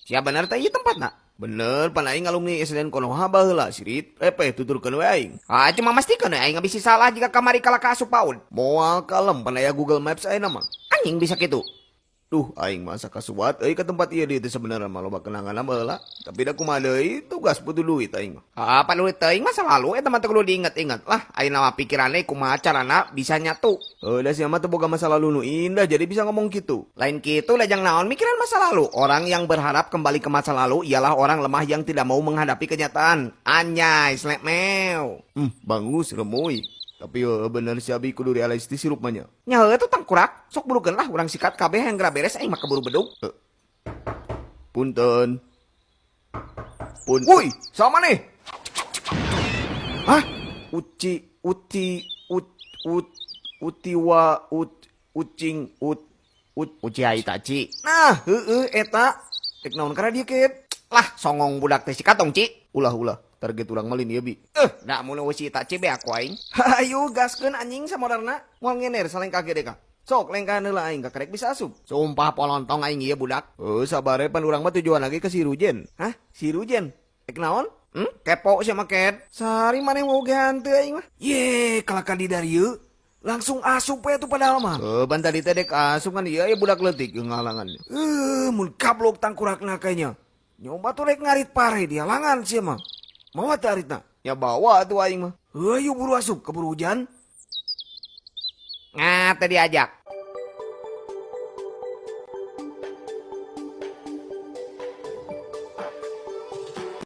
Siapa bener teh ieu tempatna? Bener, pan aing alumni SDN Konoha baheula sirit. Tuturkeun we aing. Cuma mastikeun we aing bisi salah jika kamari kala kaasup paun. Moal kalem pan aya Google Maps ayeuna mah. Anjing bisa kitu. Duh, aing masa kasuat ke tempat ieu dieu teh sebenarnya mah loba kenangan baheula. Tapi da kumaha deui tugas butuh duit aing mah. Apa duit teuing masa lalu eta mah teh kudu diinget-inget. Lah, ayeuna mah pikiranna kumaha carana bisa nyatu. Da sia mah teu boga masa lalu nu indah jadi bisa ngomong gitu. Lain kitu lajang naon mikiran masa lalu. Orang yang berharap kembali ke masa lalu ialah orang lemah yang tidak mau menghadapi kenyataan. Anjay, slek mew. Bangus remoy. Tapi bener si Abi kudu realistis si rupanya. Nya itu tangkurak. Sok burukeun lah urang sikat kabeh yang geura beres aing mah keburu bedug. Punten. Woi, sama nih. Hah? Uci Aitachi. Nah, eta. Tek naon kana dieu ket? Lah, songong budak teh si katong, Ci. Ulah. Target urang malin ieu bi. Da mun Uci Aitachi be aku aing. Hayu gaskeun anjing samodarna. Moal ngener saleng kage deka. Sok lengkahan heula aing karek bisa asup. Sumpah polontong aing ieu budak. Sabare pan urang mah tujuan lagi ke si Rujen. Hah? Si Rujen? Tek naon? Kepo sia mah ket. Sari maneh mau ge hanteu aing mah. Ye, kalaka di dari ieu. Langsung asup we tuh padahal mah. Ban tadi teh dek asup kan ieu budak leutik ngalangan. Mun kablok tangkurakna kayaknya. Nyoba tuh rek ngarit pare dia langan sia mah. Mau teh aritna? Ya bawa tuh aing mah. Ayo buru asup keburu hujan. Teh diajak.